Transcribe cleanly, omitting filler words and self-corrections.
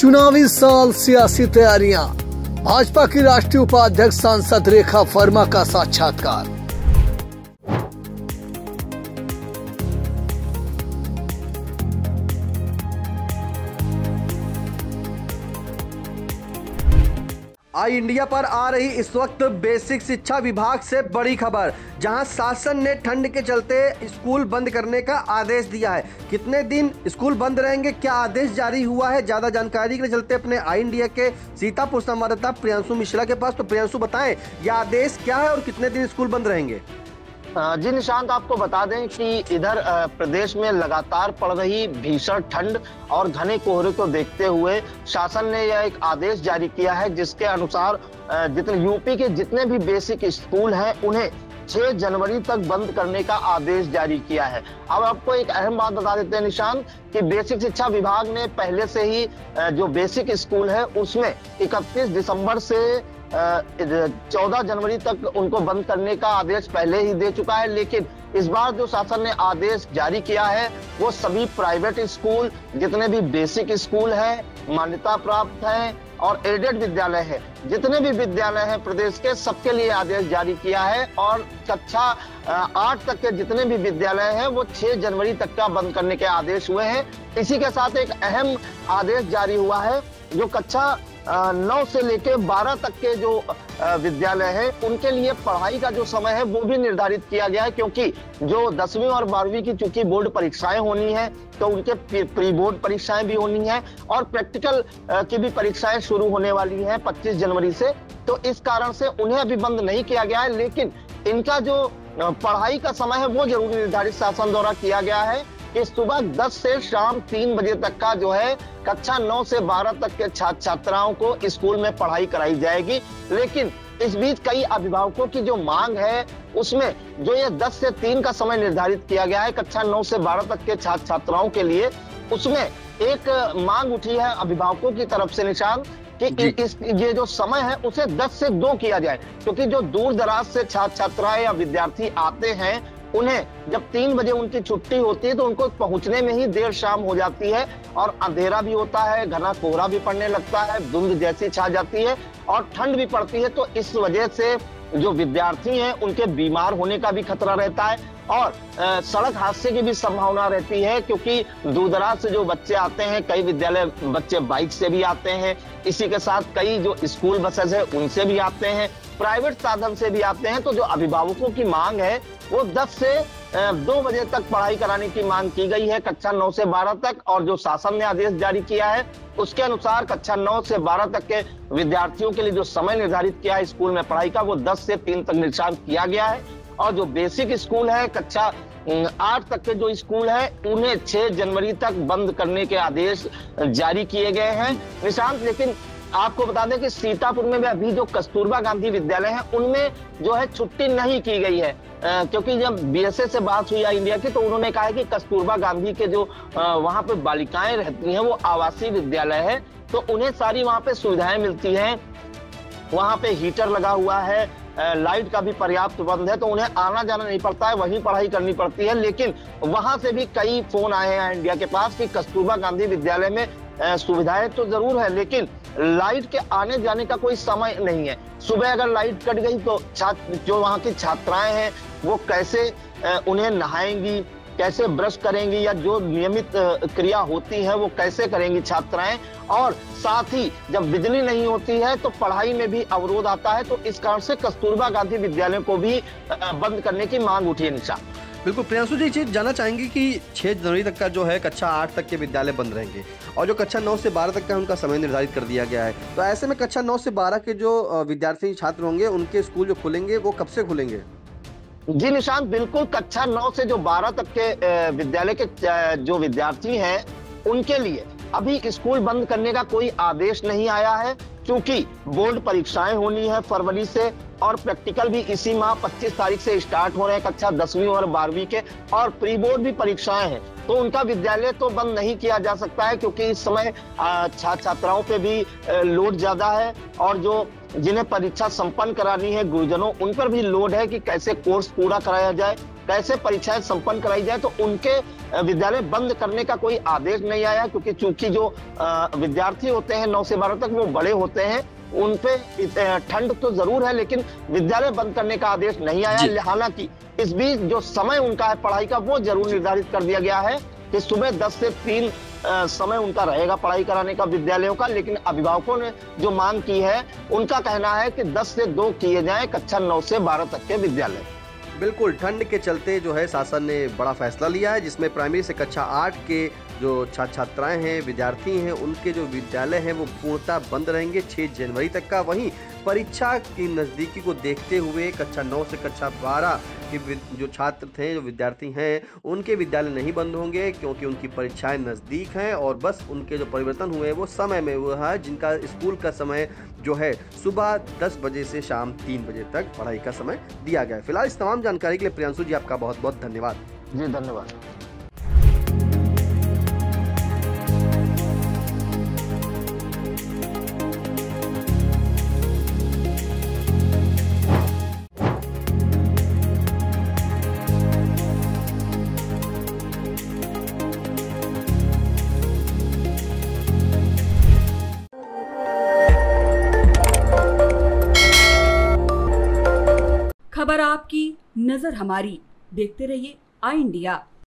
चुनावी साल, सियासी तैयारियां। भाजपा की राष्ट्रीय उपाध्यक्ष सांसद रेखा वर्मा का साक्षात्कार। आई इंडिया पर आ रही इस वक्त बेसिक शिक्षा विभाग से बड़ी खबर, जहां शासन ने ठंड के चलते स्कूल बंद करने का आदेश दिया है। कितने दिन स्कूल बंद रहेंगे, क्या आदेश जारी हुआ है, ज्यादा जानकारी के लिए चलते अपने आई इंडिया के सीतापुर संवाददाता प्रियांशु मिश्रा के पास। तो प्रियांशु, बताएं यह आदेश क्या है और कितने दिन स्कूल बंद रहेंगे? जी निशांत, आपको बता दें कि इधर प्रदेश में लगातार पड़ रही भीषण ठंड और घने कोहरे को देखते हुए शासन ने यह एक आदेश जारी किया है, जिसके अनुसार जितने यूपी के जितने भी बेसिक स्कूल हैं उन्हें 6 जनवरी तक बंद करने का आदेश जारी किया है। अब आपको एक अहम बात बता देते हैं निशांत कि बेसिक शिक्षा विभाग ने पहले से ही जो बेसिक स्कूल है उसमें 31 दिसंबर से 14 जनवरी तक उनको बंद करने का आदेश पहले ही दे चुका है। लेकिन इस बार जो शासन ने आदेश जारी किया है वो सभी प्राइवेट स्कूल, जितने भी बेसिक स्कूल हैं, मान्यता प्राप्त हैं और एडेड विद्यालय है, जितने भी विद्यालय हैं प्रदेश के, सबके लिए आदेश जारी किया है। और कक्षा 8 तक के जितने भी विद्यालय हैं वो 6 जनवरी तक का बंद करने के आदेश हुए हैं। इसी के साथ एक अहम आदेश जारी हुआ है, जो कक्षा 9 से लेकर 12 तक के जो विद्यालय हैं उनके लिए पढ़ाई का जो समय है वो भी निर्धारित किया गया है, क्योंकि जो 10वीं और 12वीं की चूंकि बोर्ड परीक्षाएं होनी है तो उनके प्री बोर्ड परीक्षाएं भी होनी है और प्रैक्टिकल की भी परीक्षाएं शुरू होने वाली हैं 25 जनवरी से। तो इस कारण से उन्हें अभी बंद नहीं किया गया है, लेकिन इनका जो पढ़ाई का समय है वो जरूर निर्धारित शासन द्वारा किया गया है कि सुबह 10 से शाम 3 बजे तक का जो है कक्षा 9 से 12 तक के छात्र छात्राओं को स्कूल में पढ़ाई कराई जाएगी। लेकिन इस बीच कई अभिभावकों की जो मांग है उसमें जो ये 10 से 3 का समय निर्धारित किया गया है कक्षा 9 से 12 तक के छात्र छात्राओं के लिए, उसमें एक मांग उठी है अभिभावकों की तरफ से निशान कि ये जो समय है उसे 10 से 2 किया जाए, क्योंकि जो दूर दराज से छात्र छात्राएं या विद्यार्थी आते हैं उन्हें जब 3 बजे उनकी छुट्टी होती है तो उनको पहुंचने में ही देर शाम हो जाती है और अंधेरा भी होता है, घना कोहरा भी पड़ने लगता है, धुंध जैसी छा जाती है और ठंड भी पड़ती है। तो इस वजह से जो विद्यार्थी हैं उनके बीमार होने का भी खतरा रहता है और सड़क हादसे की भी संभावना रहती है, क्योंकि दूर दराज से जो बच्चे आते हैं, कई विद्यालय बच्चे बाइक से भी आते हैं, इसी के साथ कई जो स्कूल बसेस है उनसे भी आते हैं, प्राइवेट साधन से भी आते हैं। तो जो अभिभावकों की मांग है वो 10 से 2 बजे तक पढ़ाई कराने की मांग की गई है कक्षा 9 से 12 तक। और जो शासन ने आदेश जारी किया है उसके अनुसार कक्षा 9 से 12 तक के विद्यार्थियों के लिए जो समय निर्धारित किया है स्कूल में पढ़ाई का वो 10 से 3 तक निर्धारित किया गया है। और जो बेसिक स्कूल है, कक्षा 8 तक के जो स्कूल है उन्हें 6 जनवरी तक बंद करने के आदेश जारी किए गए हैं निशांत। लेकिन आपको बता दें कि सीतापुर में भी अभी जो कस्तूरबा गांधी विद्यालय है उनमें जो है छुट्टी नहीं की गई है, क्योंकि जब बीएसए से बात हुई इंडिया की तो उन्होंने कहा है कि कस्तूरबा गांधी के जो वहां पे बालिकाएं रहती हैं वो आवासीय विद्यालय है, तो उन्हें सारी वहां पे सुविधाएं मिलती हैं, वहां पे हीटर लगा हुआ है, लाइट का भी पर्याप्त प्रबंध है, तो उन्हें आना जाना नहीं पड़ता है, वहीं पढ़ाई करनी पड़ती है। लेकिन वहां से भी कई फोन आए हैं इंडिया के पास कि कस्तूरबा गांधी विद्यालय में सुविधाएं तो जरूर है लेकिन लाइट के आने जाने का कोई समय नहीं है। सुबह अगर लाइट कट गई तो छात्र जो वहां की छात्राएं हैं वो कैसे उन्हें नहाएंगी, कैसे ब्रश करेंगी या जो नियमित क्रिया होती है वो कैसे करेंगी छात्राएं। और साथ ही जब बिजली नहीं होती है तो पढ़ाई में भी अवरोध आता है, तो इस कारण से कस्तूरबा गांधी विद्यालय को भी बंद करने की मांग उठी है निशा। बिल्कुल प्रियांशु जी, चीज जानना चाहेंगे कि 6 जनवरी तक का जो है कक्षा 8 तक के विद्यालय बंद रहेंगे और जो कक्षा 9 से 12 तक का उनका समय निर्धारित कर दिया गया है, तो ऐसे में कक्षा 9 से 12 के जो विद्यार्थी छात्र होंगे उनके स्कूल जो खुलेंगे वो कब से खुलेंगे? जी निशांत, बिल्कुल कक्षा 9 से जो 12 तक के विद्यालय के जो विद्यार्थी हैं उनके लिए अभी स्कूल बंद करने का कोई आदेश नहीं आया है, क्योंकि बोर्ड परीक्षाएं होनी है फरवरी से और प्रैक्टिकल भी इसी माह 25 तारीख से स्टार्ट हो रहे हैं कक्षा 10वीं और 12वीं के, और प्री बोर्ड भी परीक्षाएं हैं, तो उनका विद्यालय तो बंद नहीं किया जा सकता है, क्योंकि इस समय छात्र छात्राओं पे भी लोड ज्यादा है और जो जिन्हें परीक्षा संपन्न करानी है गुरुजनों उन पर भी लोड है कि कैसे कोर्स पूरा कराया जाए। कैसे परीक्षाएं संपन्न कराई जाए, तो उनके विद्यालय बंद करने का कोई आदेश नहीं आया, क्योंकि चूंकि जो विद्यार्थी होते हैं 9 से 12 तक वो बड़े होते हैं, उन पे ठंड तो जरूर है, लेकिन विद्यालय बंद करने का आदेश नहीं आया। हालांकि इस बीच जो समय उनका है पढ़ाई का वो जरूर निर्धारित कर दिया गया है कि सुबह 10 से 3 समय उनका रहेगा पढ़ाई कराने का विद्यालयों का। लेकिन अभिभावकों ने जो मांग की है, उनका कहना है कि 10 से 2 किए जाएं कक्षा 9 से 12 तक के विद्यालय। बिल्कुल, ठंड के चलते जो है शासन ने बड़ा फैसला लिया है, जिसमें प्राइमरी से कक्षा 8 के जो छात्र छात्राएं हैं, विद्यार्थी हैं, उनके जो विद्यालय हैं वो पूर्णतः बंद रहेंगे 6 जनवरी तक का। वहीं परीक्षा की नज़दीकी को देखते हुए कक्षा 9 से कक्षा 12 के जो छात्र थे, जो विद्यार्थी हैं, उनके विद्यालय नहीं बंद होंगे, क्योंकि उनकी परीक्षाएं नज़दीक हैं और बस उनके जो परिवर्तन हुए वो समय में हुआ है, जिनका स्कूल का समय जो है सुबह 10 बजे से शाम 3 बजे तक पढ़ाई का समय दिया गया है। फिलहाल इस तमाम जानकारी के लिए प्रियांशु जी आपका बहुत बहुत धन्यवाद। जी धन्यवाद। खबर आपकी, नजर हमारी। देखते रहिए आई इंडिया।